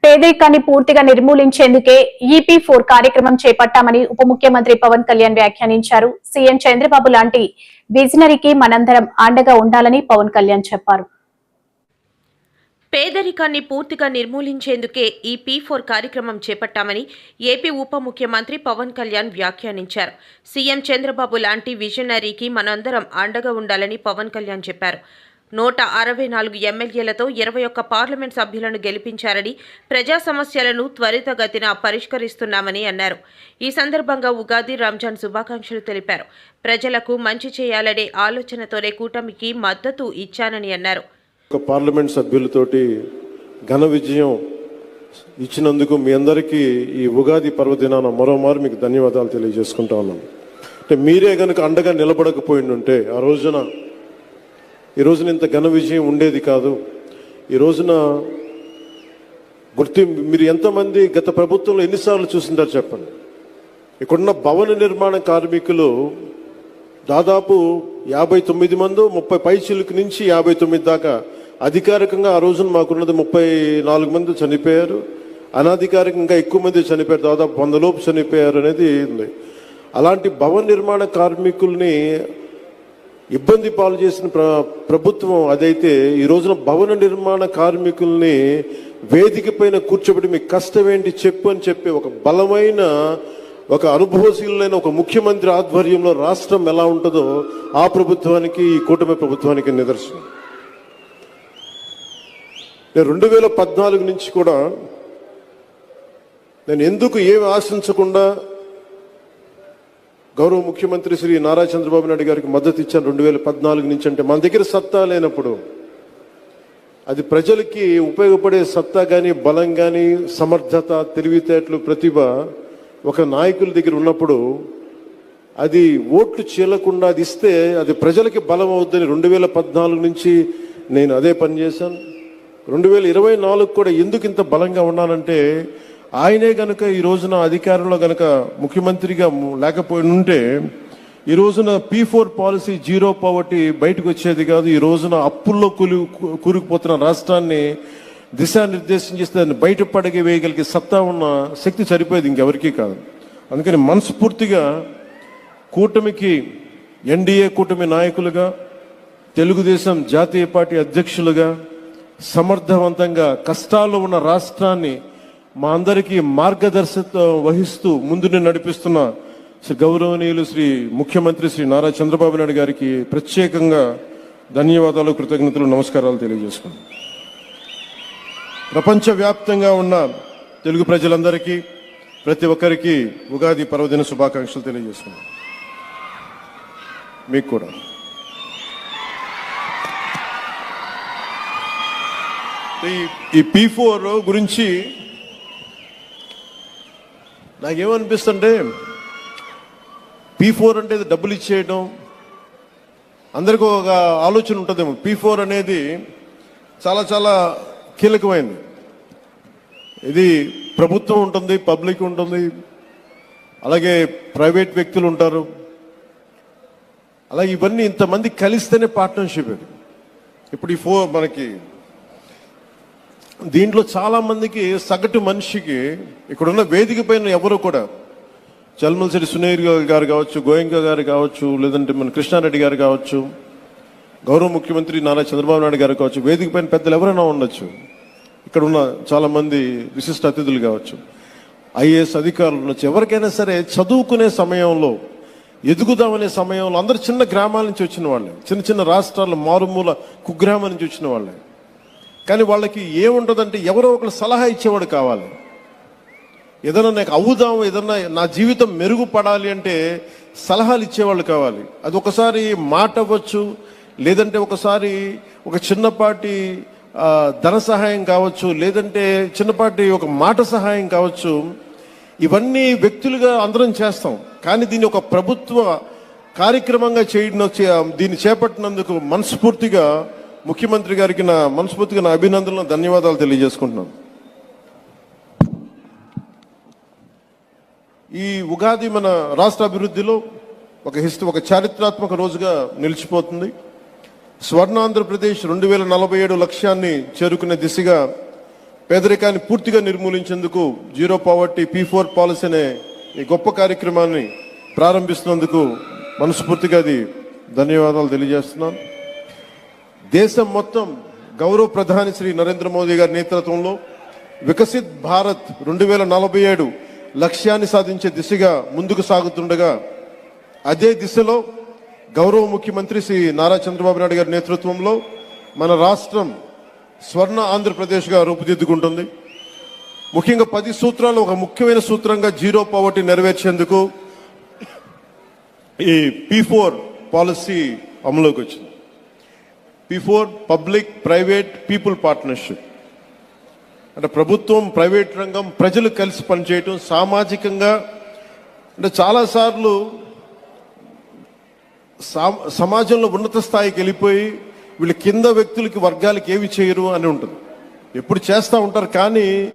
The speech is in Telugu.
పేదరికాన్ని పూర్తిగా నిర్మూలించేందుకే EP4 కార్యక్రమం చేపట్టామని ఉప ముఖ్యమంత్రి పవన్ కళ్యాణ్ వ్యాఖ్యానించారు. సీఎం చంద్రబాబు లాంటి విజనరీకి మనందరం అండగా ఉండాలని పవన్ కళ్యాణ్ చెప్పారు. పేదరికాన్ని పూర్తిగా నిర్మూలించేందుకే EP4 కార్యక్రమం చేపట్టామని ఏపీ ఉప ముఖ్యమంత్రి పవన్ కళ్యాణ్ వ్యాఖ్యానించారు. సీఎం చంద్రబాబు లాంటి విజనరీకి మనందరం అండగా ఉండాలని పవన్ కళ్యాణ్ చెప్పారు. 164 ఎమ్మెల్యేలతో 21 పార్లమెంట్ సభ్యులను గెలిపించారని, ప్రజా సమస్యలను త్వరితగతిన పరిష్కరిస్తున్నామని అన్నారు. ఈ సందర్భంగా ఉగాది, రంజాన్ శుభాకాంక్షలు తెలిపారు. ప్రజలకు మంచి చేయాలనే ఆలోచనతోనే కూటమికి మద్దతు ఇచ్చానని అన్నారు. పార్లమెంట్ సభ్యులతోటి ఘన విజయం ఇచ్చినందుకు మీ అందరికీ ఈ ఉగాది పర్వదినాన మరోమారు మీకు ధన్యవాదాలు తెలియజేసుకుంటా ఉన్నాను. అంటే మీరే కనుక అండగా నిలబడకపోయిండుంటే ఈ రోజున ఇంత ఘన విజయం ఉండేది కాదు. ఈ రోజున మీరు ఎంతమంది గత ప్రభుత్వంలో ఎన్నిసార్లు చూసింటారు చెప్పండి. ఇక్కడున్న భవన నిర్మాణ కార్మికులు దాదాపు 59 మంది, 30 పైచిలుకు నుంచి 59 దాకా. అధికారికంగా ఆ రోజున మాకున్నది 34 మంది చనిపోయారు. అనధికారికంగా ఎక్కువ మంది చనిపోయారు, దాదాపు 100 లోపు చనిపోయారు అనేది ఉంది. అలాంటి భవన నిర్మాణ కార్మికుల్ని ఇబ్బంది పాలు చేసిన ప్రభుత్వం అదైతే, ఈ రోజున భవన నిర్మాణ కార్మికుల్ని వేదిక పైన కూర్చోబెట్టి మీ కష్టం ఏంటి చెప్పు అని చెప్పి ఒక బలమైన, ఒక అనుభవశీలైన ఒక ముఖ్యమంత్రి ఆధ్వర్యంలో రాష్ట్రం ఎలా ఉంటుందో ఆ ప్రభుత్వానికి, ఈ కూటమి ప్రభుత్వానికి నిదర్శనం. నేను 2014 నుంచి కూడా నేను ఎందుకు ఏమి ఆశించకుండా గౌరవ ముఖ్యమంత్రి శ్రీ నారా చంద్రబాబు నాయుడు గారికి మద్దతు ఇచ్చాను 2014 నుంచి. అంటే మన దగ్గర సత్తా లేనప్పుడు, అది ప్రజలకి ఉపయోగపడే సత్తా కానీ, బలం కానీ, సమర్థత, తెలివితేటలు, ప్రతిభ ఒక నాయకుల దగ్గర ఉన్నప్పుడు అది ఓట్లు చీలకుండా అది ఇస్తే అది ప్రజలకి బలం అవుద్దని 2014 నుంచి నేను అదే పని చేశాను. 2024 కూడా ఎందుకు ఇంత బలంగా ఉన్నానంటే, ఆయనే గనక ఈ రోజున అధికారంలో గనక ముఖ్యమంత్రిగా లేకపోయి ఉంటే ఈ రోజున P4 పాలసీ, జీరో పావర్టీ బయటకు వచ్చేది కాదు. ఈ రోజున అప్పుల్లో కూరుకుపోతున్న రాష్ట్రాన్ని దిశానిర్దేశం చేస్తే దాన్ని బయటపడగే వేయగలిగే సత్తా ఉన్న శక్తి సరిపోయేది ఇంకెవరికీ కాదు. అందుకని మనస్ఫూర్తిగా కూటమికి, NDA కూటమి నాయకులుగా, తెలుగుదేశం జాతీయ పార్టీ అధ్యక్షులుగా సమర్థవంతంగా కష్టాల్లో ఉన్న రాష్ట్రాన్ని మా అందరికీ మార్గదర్శకత్వం వహిస్తూ ముందుని నడిపిస్తున్న శ్రీ గౌరవనీయులు శ్రీ ముఖ్యమంత్రి శ్రీ నారా చంద్రబాబు నాయుడు గారికి ప్రత్యేకంగా ధన్యవాదాలు, కృతజ్ఞతలు, నమస్కారాలు తెలియజేసుకున్నాను. ప్రపంచవ్యాప్తంగా ఉన్న తెలుగు ప్రజలందరికీ, ప్రతి ఒక్కరికి ఉగాది పర్వదిన శుభాకాంక్షలు తెలియజేసుకున్నాను. మీకు కూడా. ఈ P4 గురించి నాకేమనిపిస్తుంటే, P4 అంటే డబ్బులు ఇచ్చేయడం, అందరికీ ఒక ఆలోచన ఉంటుందేమో. P4 అనేది చాలా చాలా కీలకమైనది. ఇది ప్రభుత్వం ఉంటుంది, పబ్లిక్ ఉంటుంది, అలాగే ప్రైవేట్ వ్యక్తులు ఉంటారు. అలాగే ఇవన్నీ ఇంతమంది కలిస్తేనే పార్ట్నర్షిప్. ఇది ఇప్పుడు ఈ మనకి దీంట్లో చాలా మందికి, సగటు మనిషికి ఇక్కడున్న వేదిక పైన ఎవరు కూడా, చల్మలశెట్టి సునీర్ గారు కావచ్చు, గోయంక గారు కావచ్చు, లేదంటే మన కృష్ణారెడ్డి గారు కావచ్చు, గౌరవ ముఖ్యమంత్రి నారా చంద్రబాబు నాయుడు గారు కావచ్చు, వేదిక పైన పెద్దలు ఎవరైనా ఉండొచ్చు, ఇక్కడ ఉన్న చాలా మంది విశిష్ట అతిథులు కావచ్చు, IAS అధికారులు ఉండొచ్చు. ఎవరికైనా సరే చదువుకునే సమయంలో, ఎదుగుదామనే సమయంలో అందరు చిన్న గ్రామాల నుంచి వచ్చిన వాళ్ళే, చిన్న చిన్న రాష్ట్రాల మారుమూల కుగ్రామం నుంచి వచ్చిన వాళ్ళే. కానీ వాళ్ళకి ఏముంటుందంటే ఎవరో ఒకరు సలహా ఇచ్చేవాడు కావాలి. ఏదైనా నాకు అవుదాం, ఏదన్నా నా జీవితం మెరుగుపడాలి అంటే సలహాలు ఇచ్చేవాళ్ళు కావాలి. అది ఒకసారి మాట అవ్వచ్చు, లేదంటే ఒకసారి ఒక చిన్నపాటి ధన సహాయం కావచ్చు, లేదంటే చిన్నపాటి ఒక మాట సహాయం కావచ్చు. ఇవన్నీ వ్యక్తులుగా అందరం చేస్తాం. కానీ దీన్ని ఒక ప్రభుత్వ కార్యక్రమంగా దీన్ని చేపట్టినందుకు మనస్ఫూర్తిగా ముఖ్యమంత్రి గారికి మనస్ఫూర్తిగా నా అభినందనలు, ధన్యవాదాలు తెలియజేసుకుంటున్నాను. ఈ ఉగాది మన రాష్ట్ర అభివృద్ధిలో ఒక చారిత్రాత్మక రోజుగా నిలిచిపోతుంది. స్వర్ణాంధ్రప్రదేశ్ 2047 లక్ష్యాన్ని చేరుకునే దిశగా పేదరికాన్ని పూర్తిగా నిర్మూలించేందుకు జీరో పావర్టీ P4 పాలసీ అనే ఈ గొప్ప కార్యక్రమాన్ని ప్రారంభిస్తున్నందుకు మనస్ఫూర్తిగా అది ధన్యవాదాలు తెలియజేస్తున్నాను. దేశం మొత్తం గౌరవ ప్రధాని శ్రీ నరేంద్ర మోదీ గారి నేతృత్వంలో వికసిత్ భారత్ 2047 లక్ష్యాన్ని సాధించే దిశగా ముందుకు సాగుతుండగా, అదే దిశలో గౌరవ ముఖ్యమంత్రి శ్రీ నారా చంద్రబాబు నాయుడు గారి నేతృత్వంలో మన రాష్ట్రం స్వర్ణ ఆంధ్రప్రదేశ్గా రూపుదిద్దుకుంటుంది. ముఖ్యంగా 10 సూత్రాలు ఒక ముఖ్యమైన సూత్రంగా జీరో పావర్టీ నెరవేర్చేందుకు ఈ P4 పాలసీ అమలులోకి వచ్చింది. P4 public private people partnership అంటే ప్రభుత్వం, ప్రైవేట్ రంగం, ప్రజలు కలిసి పనిచేయటం, సామాజికంగా అంటే చాలాసార్లు సమాజంలో ఉన్నత స్థాయికి వెళ్ళిపోయి వీళ్ళు కింద వ్యక్తులకి, వర్గాలకి ఏవి చేయరు అని ఉంటుంది. ఎప్పుడు చేస్తూ ఉంటారు, కానీ